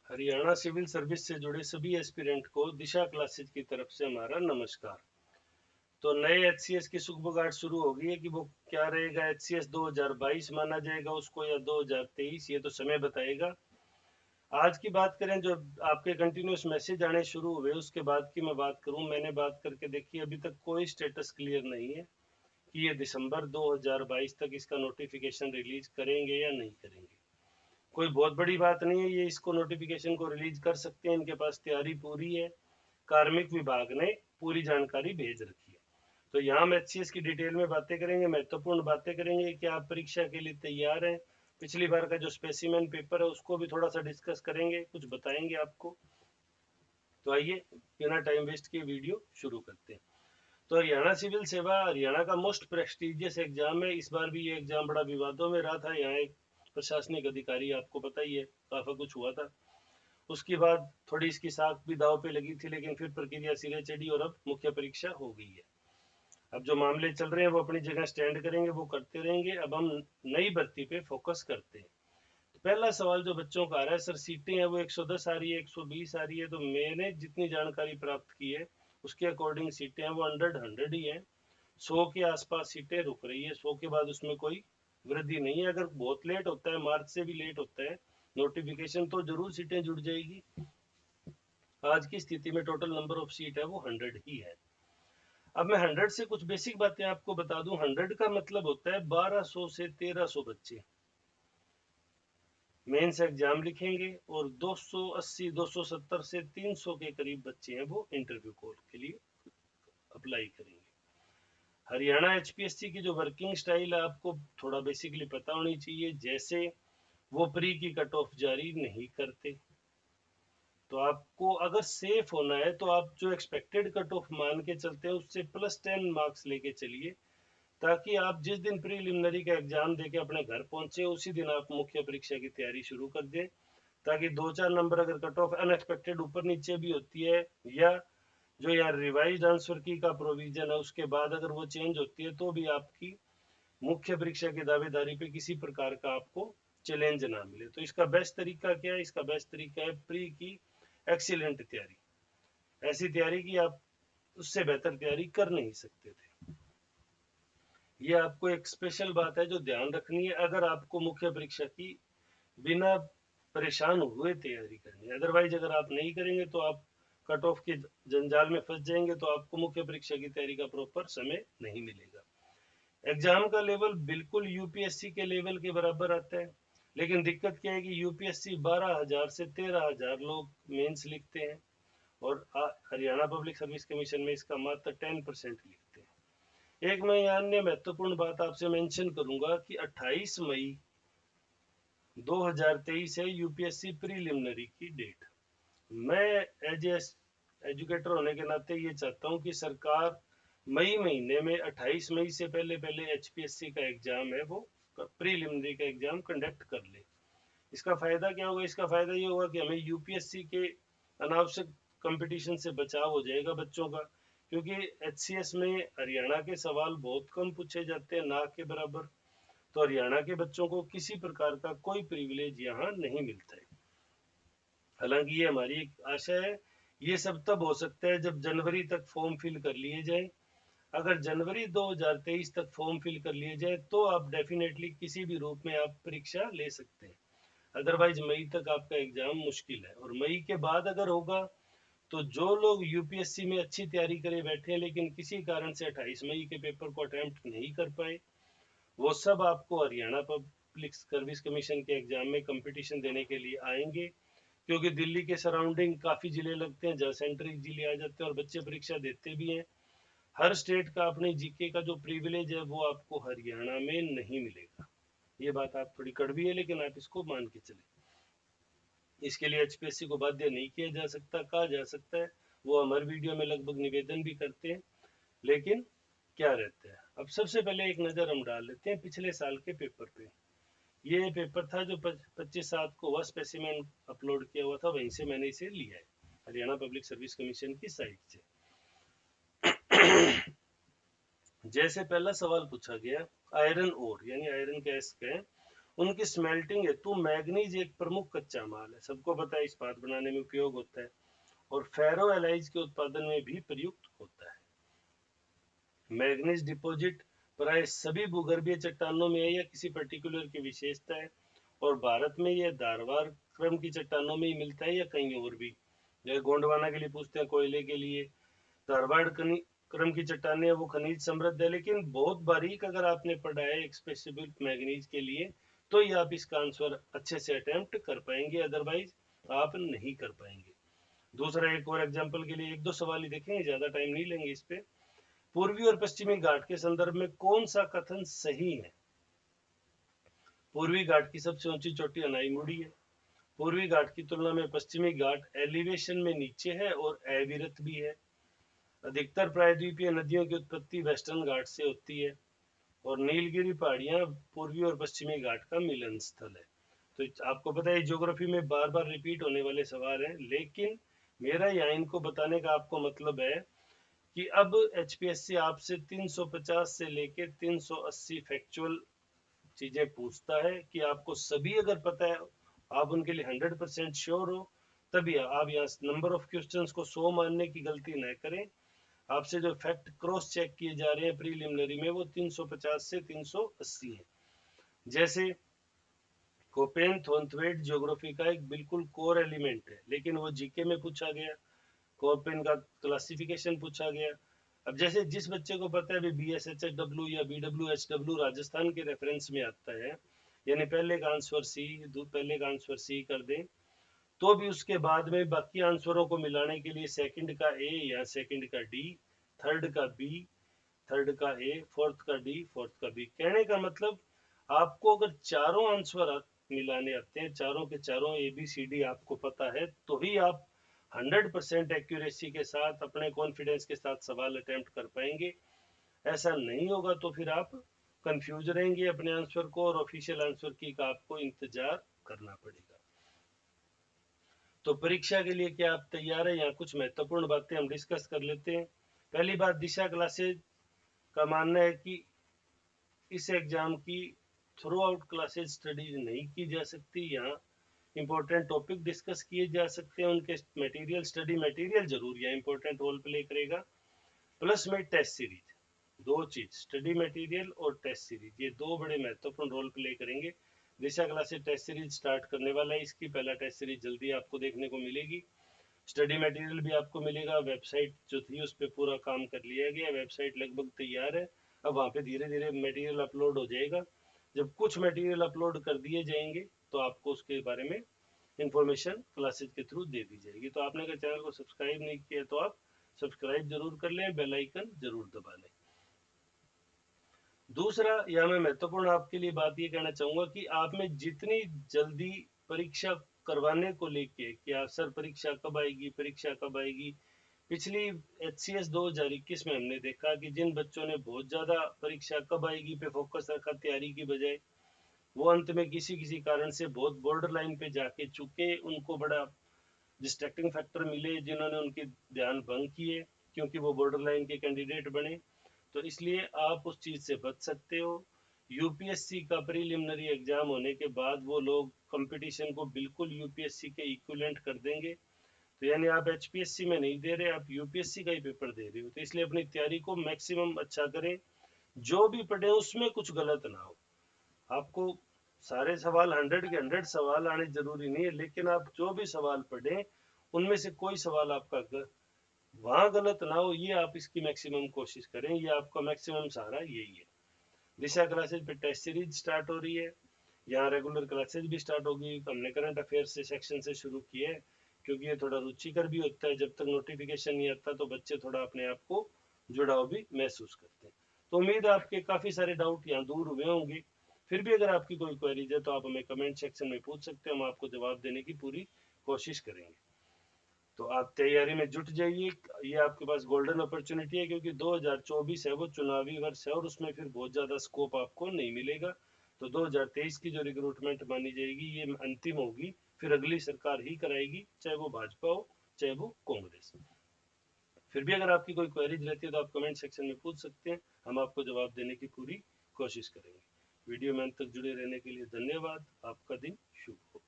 Haryana civil service से जुड़े सभी एस्पिरेंट को दिशा क्लासेज की तरफ से हमारा नमस्कार। तो नए एचसीएस की सुगबुगाहट शुरू हो गई है कि वो क्या रहेगा, एचसीएस 2022 माना जाएगा उसको या 2023, ये तो समय बताएगा। आज की बात करें, जो आपके कंटिन्यूस मैसेज आने शुरू हुए उसके बाद की मैं बात करूं, मैंने बात करके देखी, अभी तक कोई स्टेटस क्लियर नहीं है कि ये दिसंबर 2022 तक इसका नोटिफिकेशन रिलीज करेंगे या नहीं करेंगे। कोई बहुत बड़ी बात नहीं है, ये इसको नोटिफिकेशन को रिलीज कर सकते हैं, इनके पास तैयारी पूरी है, कार्मिक विभाग ने पूरी जानकारी भेज रखी है। तो यहाँ हम एचसीएस की डिटेल में बातें करेंगे, महत्वपूर्ण बातें करेंगे कि आप परीक्षा के लिए तैयार हैं। पिछली बार का जो स्पेसिमेन पेपर है उसको भी थोड़ा सा डिस्कस करेंगे, कुछ बताएंगे आपको। तो आइए बिना टाइम वेस्ट किए वीडियो शुरू करते हैं। तो हरियाणा सिविल सेवा हरियाणा का मोस्ट प्रेस्टिजियस एग्जाम है। इस बार भी ये एग्जाम बड़ा विवादों में रहा था। यहाँ एक प्रशासनिक अधिकारी, आपको पता ही है, काफी कुछ हुआ था। उसके बाद थोड़ी इसकी साख भी दाव पे लगी थी, लेकिन फिर प्रक्रिया सिरे चढ़ी और अब मुख्य परीक्षा हो गई है। अब जो मामले चल रहे हैं वो अपनी जगह स्टैंड करेंगे, वो करते रहेंगे। अब हम नई भर्ती पे फोकस करते हैं। तो पहला सवाल जो बच्चों का आ रहा है, सर सीटें हैं वो 110 आ रही है, 120 आ रही है। तो मैंने जितनी जानकारी प्राप्त की है उसके अकॉर्डिंग सीटें हैं वो 100 ही है। 100 के आसपास सीटें रुक रही है, 100 के बाद उसमें कोई वृद्धि नहीं है। अगर बहुत लेट होता है, मार्च से भी लेट होता है नोटिफिकेशन, तो जरूर सीटें जुड़ जाएगी। आज की स्थिति में टोटल नंबर ऑफ सीट है वो 100 ही है। अब मैं 100 से कुछ बेसिक बातें आपको बता दूं। 100 का मतलब होता है 1200 से 1300 बच्चे मेंस एग्जाम लिखेंगे और 280 270 से 300 के करीब बच्चे हैं वो इंटरव्यू कोड के लिए अप्लाई करेंगे। हरियाणा एचपीएससी की जो वर्किंग स्टाइल है आपको थोड़ा बेसिकली पता होनी चाहिए। जैसे वो प्री की कट ऑफ जारी नहीं करते, तो आपको अगर सेफ होना है तो आप जो एक्सपेक्टेड कट ऑफ मान के चलते हैं उससे +10 मार्क्स लेके चलिए, ताकि आप जिस दिन प्रीलिमिनरी का एग्जाम देके अपने घर पहुंचे उसी दिन आप मुख्य परीक्षा की तैयारी शुरू कर दें। ताकि 2-4 नंबर अगर कट ऑफ अनएक्सपेक्टेड ऊपर नीचे भी होती है, या जो यार रिवाइज आंसर की का प्रोविजन है उसके बाद अगर वो चेंज होती है, तो भी आपकी मुख्य परीक्षा की दावेदारी पे किसी प्रकार का आपको चैलेंज ना मिले। तो इसका बेस्ट तरीका क्या है? इसका बेस्ट तरीका है प्री की एक्सीलेंट तैयारी। ऐसी तैयारी की आप उससे बेहतर तैयारी कर नहीं सकते थे। ये आपको एक स्पेशल बात है जो ध्यान रखनी है, अगर आपको मुख्य परीक्षा की बिना परेशान हुए तैयारी करनी है। अदरवाइज अगर आप नहीं करेंगे तो आप कट ऑफ के जंजाल में फंस जाएंगे, तो आपको मुख्य परीक्षा की तैयारी का प्रॉपर समय नहीं मिलेगा। एग्जाम का लेवल बिल्कुल यूपीएससी के लेवल के बराबर आता है, लेकिन दिक्कत क्या है कि यूपीएससी 12,000 से 13,000 लोग मेंस लिखते हैं और हरियाणा पब्लिक सर्विस कमीशन में इसका मात्र 10% लिखते हैं। एक मैं यहाँ अन्य महत्वपूर्ण बात आपसे मेंशन करूंगा कि 28 मई 2023 है यूपीएससी प्रीलिमिनरी की डेट। मैं एज एजुकेटर होने के नाते ये चाहता हूँ कि सरकार मई महीने में 28 मई से पहले पहले एचपीएससी का एग्जाम है वो प्रीलिमिनरी का एग्जाम कंडक्ट कर ले। इसका फायदा क्या होगा? इसका फायदा ये होगा कि हमें यूपीएससी के अनावश्यक कंपटीशन से बचाव हो जाएगा बच्चों का, क्योंकि एचसीएस में हरियाणा के सवाल बहुत कम पूछे जाते हैं, ना के बराबर। तो हरियाणा के बच्चों को किसी प्रकार का कोई प्रिविलेज यहाँ नहीं मिलता है। हालांकि ये हमारी एक आशा है, ये सब तब हो सकता है जब जनवरी तक फॉर्म फिल कर लिए जाए। अगर जनवरी 2023 तक फॉर्म फिल कर लिए जाए तो आप डेफिनेटली किसी भी रूप में आप परीक्षा ले सकते हैं। अदरवाइज मई तक आपका एग्जाम मुश्किल है। और मई के बाद अगर होगा तो जो लोग यूपीएससी में अच्छी तैयारी करे बैठे हैं लेकिन किसी कारण से 28 मई के पेपर को अटेम्प्ट नहीं कर पाए, वो सब आपको हरियाणा पब्लिक सर्विस कमीशन के एग्जाम में कंपटीशन देने के लिए आएंगे, क्योंकि दिल्ली के सराउंडिंग काफी जिले लगते हैं जहाँ सेंट्रल जिले आ जाते हैं और बच्चे परीक्षा देते भी हैं। हर स्टेट का अपने जीके का जो प्रिविलेज है वो आपको हरियाणा में नहीं मिलेगा। ये बात आप थोड़ी कड़वी है, लेकिन आप इसको मान के चले। इसके लिए एचपीएससी को बाध्य नहीं किया जा सकता, कहा जा सकता है, वो हमारे वीडियो में लगभग निवेदन भी करते हैं। लेकिन क्या रहता है, अब सबसे पहले एक नजर हम डाल लेते हैं पिछले साल के पेपर पे। ये पेपर था जो 25/7 को हुआ, स्पेसिमेन अपलोड किया हुआ था, वहीं से मैंने इसे लिया है हरियाणा पब्लिक सर्विस कमीशन की साइट से। जैसे पहला सवाल पूछा गया, आयरन ओर यानी आयरन का है उनकी स्मेल्टिंग हेतु मैग्नीज एक प्रमुख कच्चा माल है, सबको पता है, इस्पात बनाने में उपयोग होता है और फेरो एलाइज के उत्पादन में भी प्रयुक्त होता है। मैग्नीज डिपॉजिट प्राय सभी भूगर्भीय चट्टानों में है या किसी पर्टिकुलर की विशेषता है, और भारत में यह धारवाड़ क्रम की चट्टानों में ही मिलता है या कहीं और भी। जैसे गोंडवाना के लिए पूछते हैं, कोयले के लिए धारवाड़ क्रम की चट्टानें वो खनिज समृद्ध है, लेकिन बहुत बारीक अगर आपने पढ़ा है एक स्पेसिफिक मैग्नीज के लिए तो ये आप इसका आंसर अच्छे से अटेम्प्ट कर पाएंगे, अदरवाइज आप नहीं कर पाएंगे। दूसरा एक और एग्जांपल के लिए एक दो सवाल ही देखेंगे, ज्यादा टाइम नहीं लेंगे इस पे। पूर्वी और पश्चिमी घाट के संदर्भ में कौन सा कथन सही है? पूर्वी घाट की सबसे ऊंची चोटी अनाईमुड़ी है। पूर्वी घाट की तुलना में पश्चिमी घाट एलिवेशन में नीचे है और अविरत भी है। अधिकतर प्रायद्वीपीय नदियों की उत्पत्ति वेस्टर्न घाट से होती है और नीलगिरी पहाड़ियां पूर्वी और पश्चिमी घाट का मिलन स्थल है। तो आपको पता है ज्योग्राफी में बार बार रिपीट होने वाले सवाल हैं, लेकिन मेरा यहाँ इनको बताने का आपको मतलब है कि अब एचपीएससी आपसे 350 से लेके 380 फैक्चुअल चीजें पूछता है कि आपको सभी अगर पता है, आप उनके लिए 100% श्योर हो, तभी आप यहाँ नंबर ऑफ क्वेश्चंस को 100 मानने की गलती न करें। आपसे जो फैक्ट क्रॉस चेक किए जा रहे हैं प्रीलिमिनरी में वो 350 से 380 है। जैसे कोपेन थोंथवेट ज्योग्राफी का एक बिल्कुल कोर एलिमेंट है, लेकिन वो जीके में पूछा गया, कोपेन का क्लासिफिकेशन पूछा गया। अब जैसे जिस बच्चे को पता है अभी BSHW या BWHW राजस्थान के रेफरेंस में आता है, यानी पहले का आंसर सी, पहले का आंसर सी कर दें, तो भी उसके बाद में बाकी आंसरों को मिलाने के लिए सेकंड का ए या सेकंड का डी, थर्ड का बी, थर्ड का ए, फोर्थ का डी, फोर्थ का बी। कहने का मतलब आपको अगर चारों आंसर मिलाने आते हैं, चारों के चारों ABCD आपको पता है, तो ही आप 100% एक्यूरेसी के साथ अपने कॉन्फिडेंस के साथ सवाल अटेम्प्ट कर पाएंगे। ऐसा नहीं होगा तो फिर आप कंफ्यूज रहेंगे अपने आंसर को और ऑफिशियल आंसर की का आपको इंतजार करना पड़ेगा। तो परीक्षा के लिए क्या आप तैयार है? यहाँ कुछ महत्वपूर्ण बातें हम डिस्कस कर लेते हैं। पहली बात, दिशा क्लासेज का मानना है कि इस एग्जाम की थ्रू आउट क्लासेज स्टडी नहीं की जा सकती। यहाँ इंपॉर्टेंट टॉपिक डिस्कस किए जा सकते हैं, उनके मटेरियल, स्टडी मटेरियल जरूर यहाँ इंपॉर्टेंट रोल प्ले करेगा, प्लस में टेस्ट सीरीज। दो चीज, स्टडी मटेरियल और टेस्ट सीरीज, ये दो बड़े महत्वपूर्ण रोल प्ले करेंगे। दिशा क्लासेज टेस्ट सीरीज स्टार्ट करने वाला है, इसकी पहला टेस्ट सीरीज जल्दी आपको देखने को मिलेगी। स्टडी मटेरियल भी आपको मिलेगा, वेबसाइट जो थी उस पर पूरा काम कर लिया गया, वेबसाइट लगभग तैयार है, अब वहाँ पे धीरे धीरे मटेरियल अपलोड हो जाएगा। जब कुछ मटेरियल अपलोड कर दिए जाएंगे तो आपको उसके बारे में इंफॉर्मेशन क्लासेज के थ्रू दे दी जाएगी। तो आपने अगर चैनल को सब्सक्राइब नहीं किया तो आप सब्सक्राइब जरूर कर लें, बेल आइकन जरूर दबा लें। दूसरा, यहाँ मैं महत्वपूर्ण आपके लिए बात ये कहना चाहूंगा कि आप में जितनी जल्दी परीक्षा करवाने को लेके कि सर परीक्षा कब आएगी, परीक्षा कब आएगी, पिछली HCS 2021 में हमने देखा कि जिन बच्चों ने बहुत ज्यादा परीक्षा कब आएगी पे फोकस रखा तैयारी की बजाय, वो अंत में किसी किसी कारण से बहुत बॉर्डर लाइन पे जाके चुके, उनको बड़ा डिस्ट्रैक्टिंग फैक्टर मिले जिन्होंने उनके ध्यान भंग किए क्योंकि वो बॉर्डर लाइन के कैंडिडेट बने। तो इसलिए आप उस चीज से बच सकते हो। यूपीएससी का प्रीलिमिनरी एग्जाम होने के बाद वो लोग कंपटीशन को बिल्कुल यूपीएससी के इक्विवेलेंट कर देंगे, तो यानी आप एचपीएससी में नहीं दे रहे, आप यूपीएससी का ही पेपर दे रहे हो। तो इसलिए अपनी तैयारी को मैक्सिमम अच्छा करें, जो भी पढ़े उसमें कुछ गलत ना हो। आपको सारे सवाल 100 के 100 सवाल आने जरूरी नहीं है, लेकिन आप जो भी सवाल पढ़े उनमें से कोई सवाल आपका वहां गलत ना हो, ये आप इसकी मैक्सिमम कोशिश करें, ये आपका मैक्सिमम सहारा यही है। दिशा क्लासेज पे टेस्ट सीरीज स्टार्ट हो रही है, यहाँ रेगुलर क्लासेज भी स्टार्ट होगी। हमने करंट अफेयर्स से सेक्शन से शुरू किया है क्योंकि ये थोड़ा रुचिकर भी होता है, जब तक नोटिफिकेशन नहीं आता तो बच्चे थोड़ा अपने आप को जुड़ाव भी महसूस करते हैं। तो उम्मीद है आपके काफी सारे डाउट यहाँ दूर हुए होंगे। फिर भी अगर आपकी कोई क्वेरीज है तो आप हमें कमेंट सेक्शन में पूछ सकते हैं, हम आपको जवाब देने की पूरी कोशिश करेंगे। तो आप तैयारी में जुट जाइए, ये आपके पास गोल्डन अपॉर्चुनिटी है क्योंकि 2024 है वो चुनावी वर्ष है और उसमें फिर बहुत ज्यादा स्कोप आपको नहीं मिलेगा। तो 2023 की जो रिक्रूटमेंट मानी जाएगी ये अंतिम होगी, फिर अगली सरकार ही कराएगी, चाहे वो भाजपा हो चाहे वो कांग्रेस। फिर भी अगर आपकी कोई क्वेरीज रहती है तो आप कमेंट सेक्शन में पूछ सकते हैं, हम आपको जवाब देने की पूरी कोशिश करेंगे। वीडियो में अंत तक जुड़े रहने के लिए धन्यवाद। आपका दिन शुभ हो।